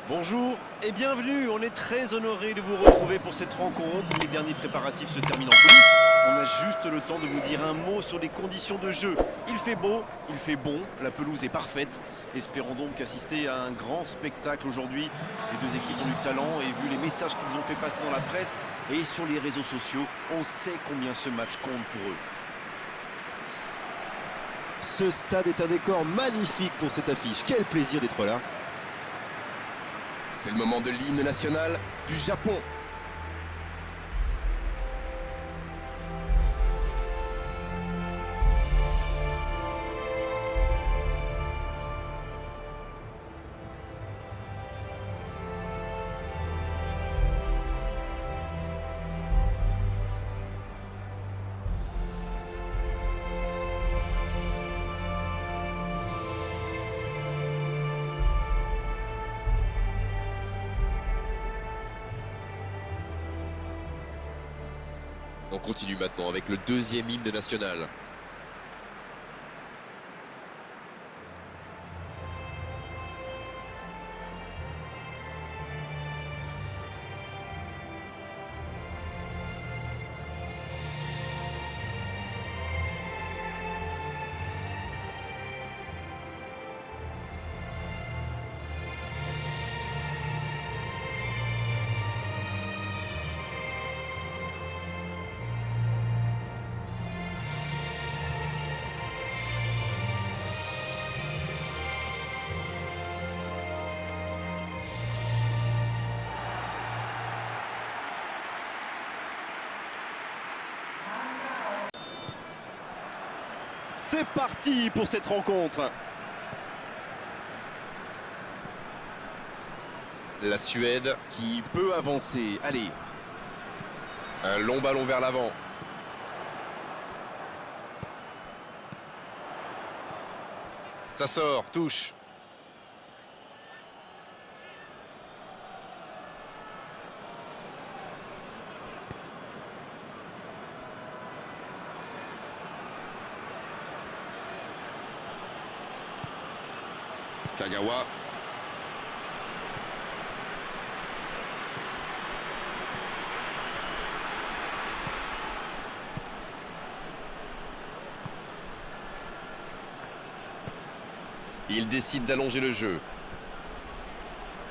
Bonjour et bienvenue, on est très honoré de vous retrouver pour cette rencontre. Les derniers préparatifs se terminent en coulisses. On a juste le temps de vous dire un mot sur les conditions de jeu. Il fait beau, il fait bon, la pelouse est parfaite. Espérons donc assister à un grand spectacle aujourd'hui. Les deux équipes ont du talent et vu les messages qu'ils ont fait passer dans la presse et sur les réseaux sociaux, on sait combien ce match compte pour eux. Ce stade est un décor magnifique pour cette affiche. Quel plaisir d'être là. C'est le moment de l'hymne national du Japon. On continue maintenant avec le deuxième hymne national. C'est parti pour cette rencontre. La Suède qui peut avancer. Allez. Un long ballon vers l'avant. Ça sort, touche. Kagawa. Il décide d'allonger le jeu.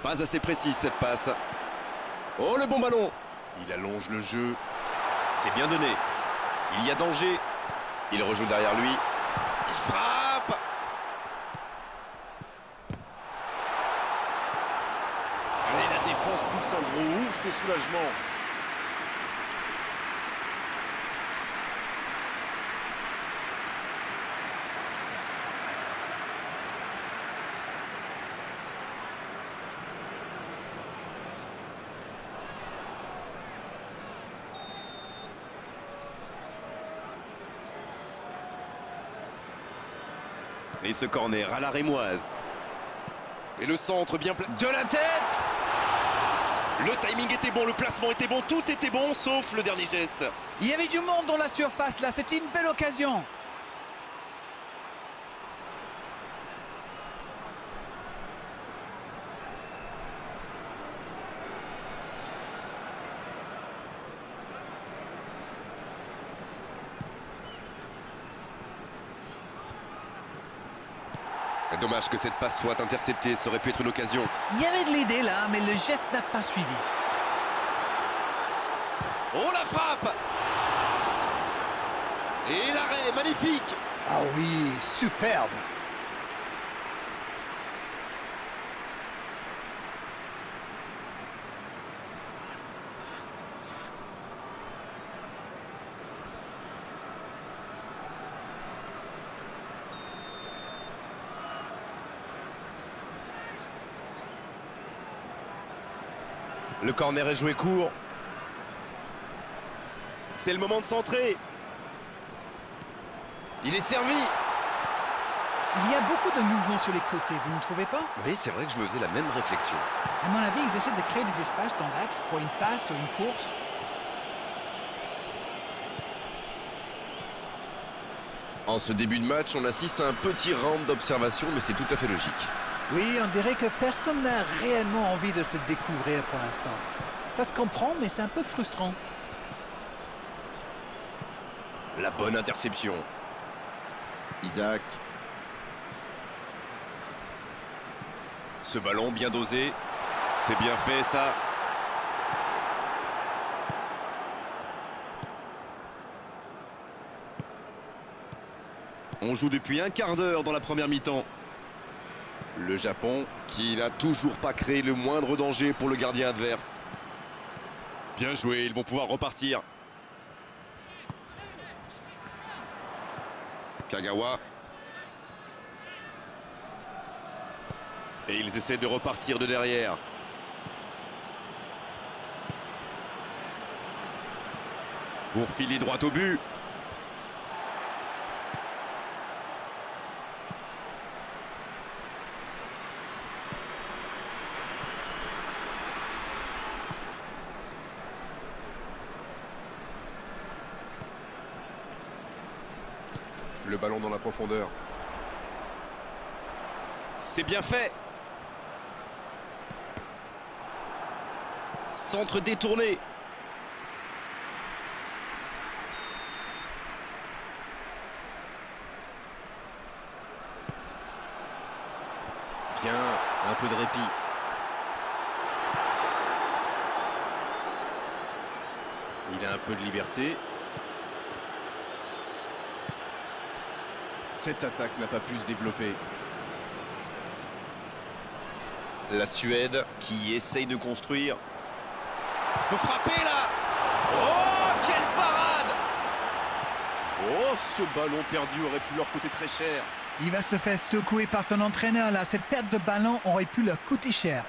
Pas assez précise cette passe. Oh, le bon ballon! Il allonge le jeu, c'est bien donné. Il y a danger. Il rejoue derrière lui. Il frappe! Et la défense pousse un gros ouf de soulagement. Et ce corner à la rémoise. Et le centre bien De la tête! Le timing était bon, le placement était bon, tout était bon, sauf le dernier geste. Il y avait du monde dans la surface là, c'était une belle occasion. Dommage que cette passe soit interceptée, ça aurait pu être une occasion. Il y avait de l'idée là, mais le geste n'a pas suivi. Oh la frappe! Et l'arrêt, magnifique! Ah oui, superbe. Le corner est joué court. C'est le moment de centrer. Il est servi. Il y a beaucoup de mouvements sur les côtés, vous ne trouvez pas? Oui, c'est vrai que je me faisais la même réflexion. À mon avis, ils essaient de créer des espaces dans l'axe pour une passe ou une course. En ce début de match, on assiste à un petit round d'observation, mais c'est tout à fait logique. Oui, on dirait que personne n'a réellement envie de se découvrir pour l'instant. Ça se comprend, mais c'est un peu frustrant. La bonne interception. Isaac. Ce ballon bien dosé. C'est bien fait ça. On joue depuis un quart d'heure dans la première mi-temps. Le Japon qui n'a toujours pas créé le moindre danger pour le gardien adverse. Bien joué, ils vont pouvoir repartir. Kagawa. Et ils essaient de repartir de derrière. Pour filer droit au but. Le ballon dans la profondeur. C'est bien fait. Centre détourné. Bien, un peu de répit. Il a un peu de liberté. Cette attaque n'a pas pu se développer. La Suède qui essaye de construire. Faut frapper là. Oh, quelle parade! Oh, ce ballon perdu aurait pu leur coûter très cher. Il va se faire secouer par son entraîneur là. Cette perte de ballon aurait pu leur coûter cher.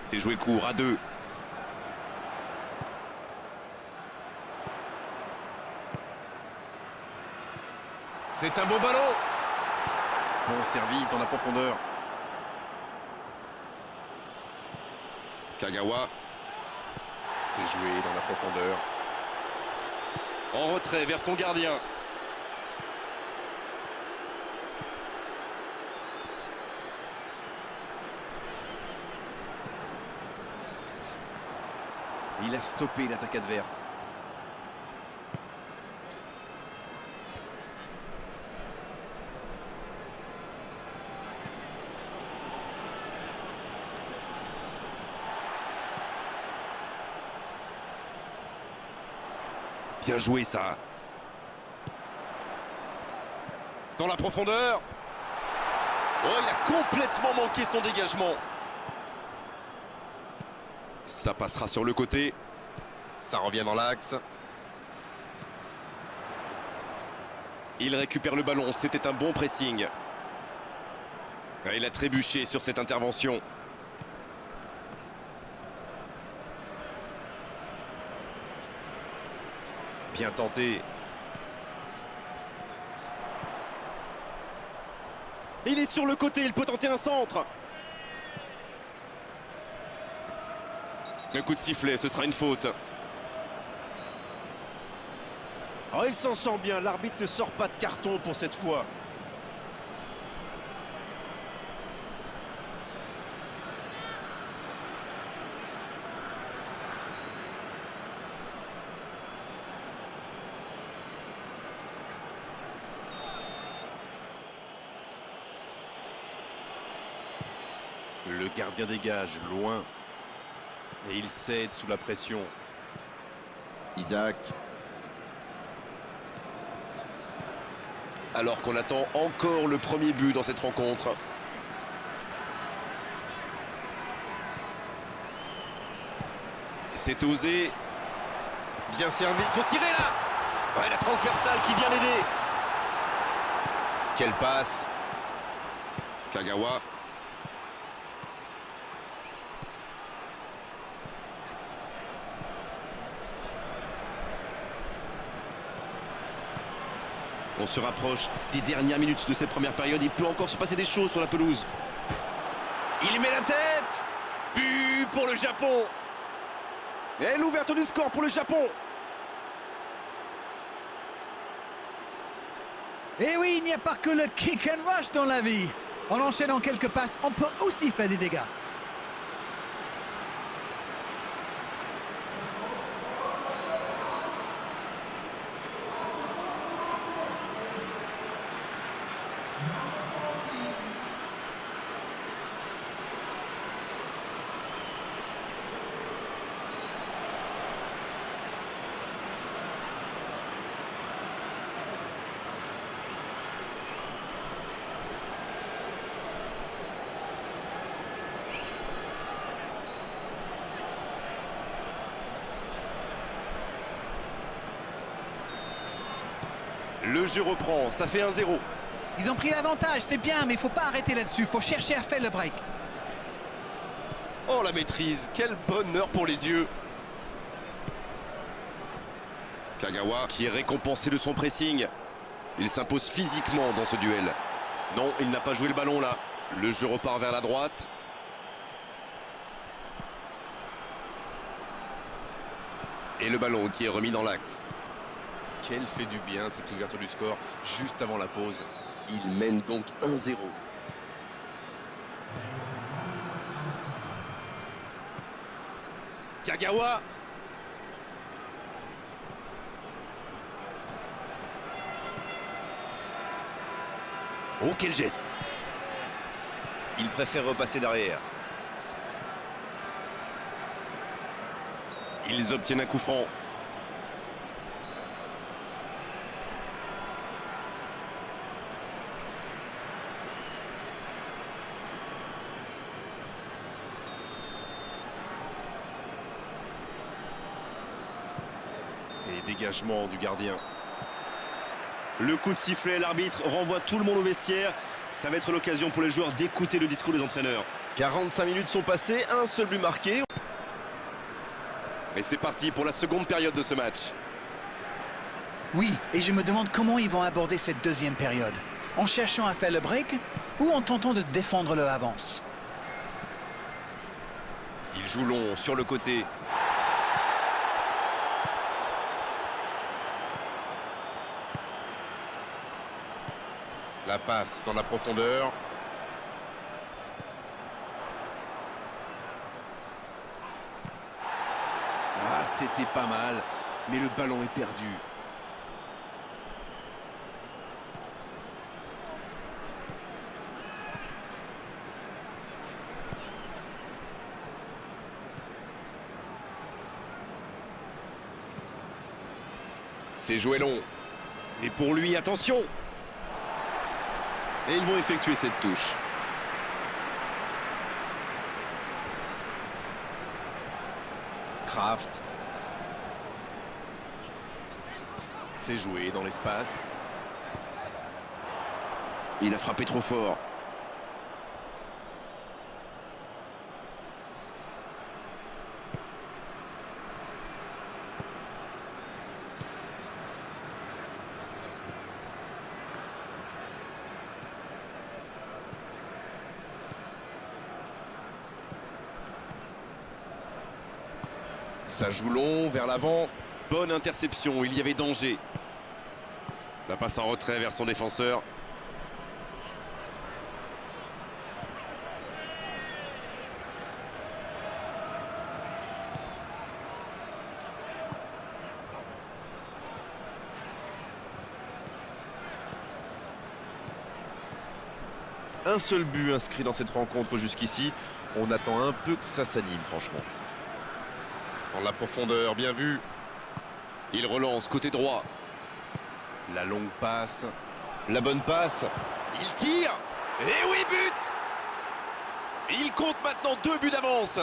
C'est joué court à 2. C'est un beau ballon. Bon service dans la profondeur. Kagawa. C'est joué dans la profondeur. En retrait vers son gardien. Il a stoppé l'attaque adverse. Bien joué ça. Dans la profondeur. Oh, il a complètement manqué son dégagement. Ça passera sur le côté. Ça revient dans l'axe. Il récupère le ballon. C'était un bon pressing. Il a trébuché sur cette intervention. Bien tenté. Il est sur le côté, il peut tenter un centre. Un coup de sifflet, ce sera une faute. Oh, il s'en sort bien, l'arbitre ne sort pas de carton pour cette fois. Le gardien dégage loin. Et il cède sous la pression. Isaac. Alors qu'on attend encore le premier but dans cette rencontre. C'est osé. Bien servi. Faut tirer là. Ouais, la transversale qui vient l'aider. Quelle passe. Kagawa. On se rapproche des dernières minutes de cette première période. Il peut encore se passer des choses sur la pelouse. Il met la tête. But pour le Japon. Et l'ouverture du score pour le Japon. Et oui, il n'y a pas que le kick and rush dans la vie. En enchaînant quelques passes, on peut aussi faire des dégâts. Le jeu reprend, ça fait 1-0. Ils ont pris l'avantage, c'est bien, mais il ne faut pas arrêter là-dessus. Il faut chercher à faire le break. Oh la maîtrise, quel bonheur pour les yeux. Kagawa qui est récompensé de son pressing. Il s'impose physiquement dans ce duel. Non, il n'a pas joué le ballon là. Le jeu repart vers la droite. Et le ballon qui est remis dans l'axe. Quel fait du bien cette ouverture du score juste avant la pause. Il mène donc 1-0. Kagawa. Oh quel geste. Il préfère repasser derrière. Ils obtiennent un coup franc. Et dégagement du gardien. Le coup de sifflet, l'arbitre renvoie tout le monde au vestiaire. Ça va être l'occasion pour les joueurs d'écouter le discours des entraîneurs. 45 minutes sont passées, un seul but marqué. Et c'est parti pour la seconde période de ce match. Oui, et je me demande comment ils vont aborder cette deuxième période. En cherchant à faire le break ou en tentant de défendre leur avance. Il joue long sur le côté. La passe dans la profondeur. Ah, c'était pas mal, mais le ballon est perdu. C'est joué long. Et pour lui, attention. Et ils vont effectuer cette touche. Kraft. C'est joué dans l'espace. Il a frappé trop fort. Ça joue long vers l'avant. Bonne interception, il y avait danger. La passe en retrait vers son défenseur. Un seul but inscrit dans cette rencontre jusqu'ici. On attend un peu que ça s'anime, franchement. Dans la profondeur, bien vu. Il relance côté droit. La longue passe. La bonne passe. Il tire. Et oui, but. Il compte maintenant 2 buts d'avance.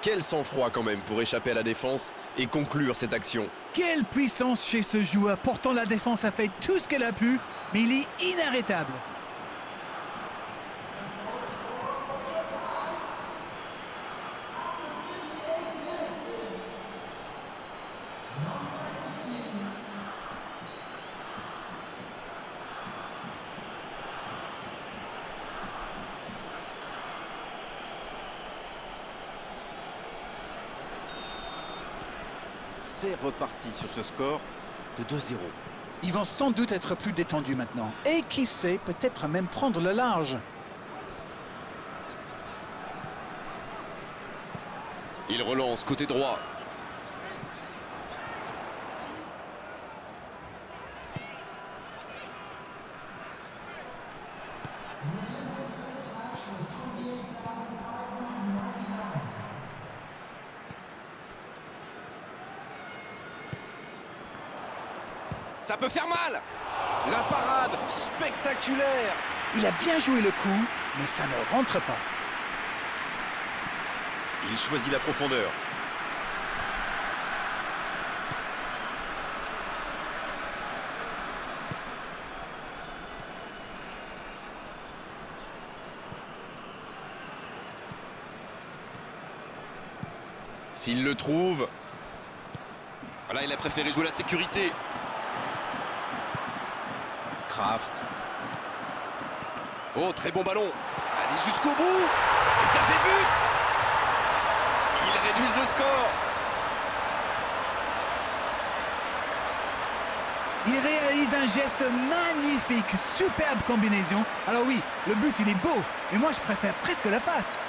Quel sang-froid quand même pour échapper à la défense et conclure cette action. Quelle puissance chez ce joueur. Pourtant, la défense a fait tout ce qu'elle a pu, mais il est inarrêtable. c'est reparti sur ce score de 2-0. Ils vont sans doute être plus détendus maintenant. Et qui sait, peut-être même prendre le large. Il relance côté droit. Ça peut faire mal. La parade spectaculaire. Il a bien joué le coup, mais ça ne rentre pas. Il choisit la profondeur. S'il le trouve, Voilà, il a préféré jouer la sécurité. Kraft. Oh, très bon ballon. Allez jusqu'au bout. Et ça fait but. Ils réduisent le score. Il réalise un geste magnifique, superbe combinaison. Alors oui, le but il est beau, mais moi je préfère presque la passe.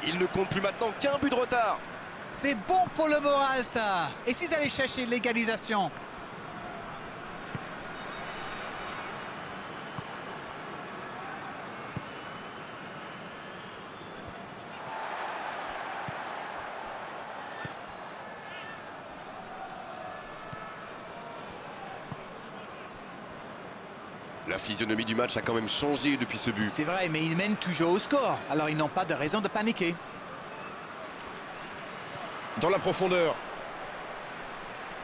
Il ne compte plus maintenant qu'un but de retard. C'est bon pour le moral ça. Et s'ils allaient chercher l'égalisation? la physionomie du match a quand même changé depuis ce but. C'est vrai, mais ils mènent toujours au score. Alors ils n'ont pas de raison de paniquer. Dans la profondeur.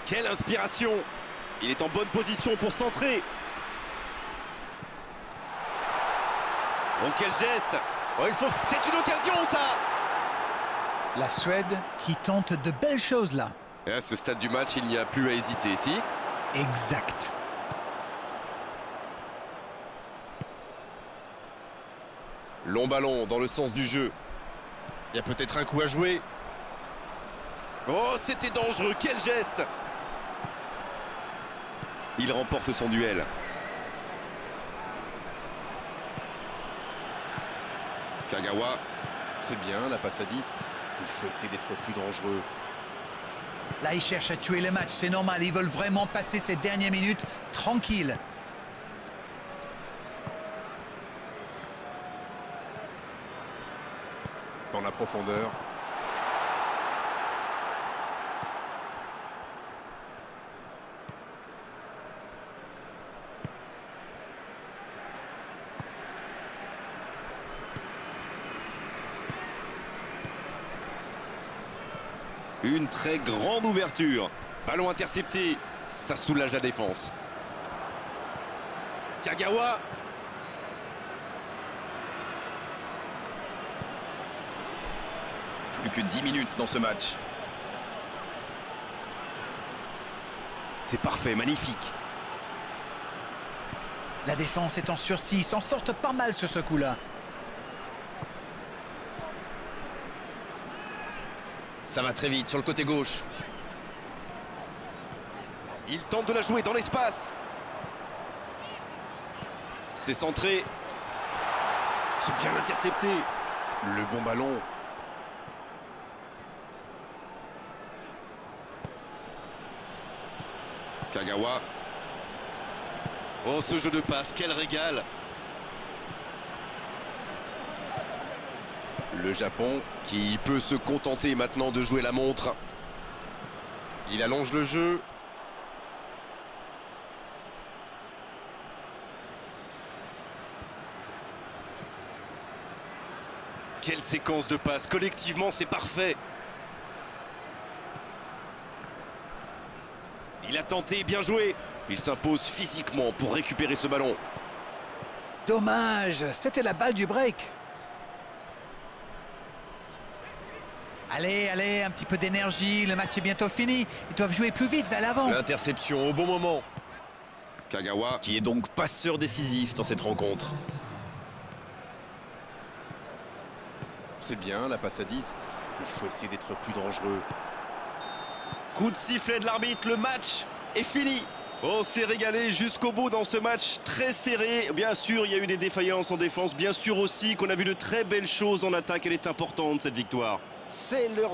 Quelle inspiration! Il est en bonne position pour centrer. Oh, quel geste! Oh, c'est une occasion, ça! La Suède qui tente de belles choses là. Et à ce stade du match, il n'y a plus à hésiter, si? Exact. Long ballon dans le sens du jeu. Il y a peut-être un coup à jouer. Oh, c'était dangereux, quel geste! Il remporte son duel. Kagawa. C'est bien, la passe à 10. Il faut essayer d'être plus dangereux. Là, ils cherchent à tuer le match, c'est normal. Ils veulent vraiment passer ces dernières minutes tranquilles. Dans la profondeur. Une très grande ouverture. Ballon intercepté. Ça soulage la défense. Kagawa. Plus que 10 minutes dans ce match. C'est parfait, magnifique. La défense est en sursis, ils s'en sortent pas mal sur ce coup-là. Ça va très vite sur le côté gauche. Il tente de la jouer dans l'espace. C'est centré. C'est bien intercepté. Le bon ballon. Kagawa. Oh, ce jeu de passe, quel régal. Le Japon qui peut se contenter maintenant de jouer la montre. Il allonge le jeu. Quelle séquence de passes. Collectivement, c'est parfait. Il a tenté, bien joué. Il s'impose physiquement pour récupérer ce ballon. Dommage, c'était la balle du break. Allez, allez, un petit peu d'énergie, le match est bientôt fini. Ils doivent jouer plus vite vers l'avant. L'interception au bon moment. Kagawa. Qui est donc passeur décisif dans cette rencontre. C'est bien, la passe à 10. Il faut essayer d'être plus dangereux. Coup de sifflet de l'arbitre, le match est fini. On s'est régalé jusqu'au bout dans ce match très serré. Bien sûr, il y a eu des défaillances en défense. Bien sûr aussi qu'on a vu de très belles choses en attaque. Elle est importante, cette victoire. C'est l'heure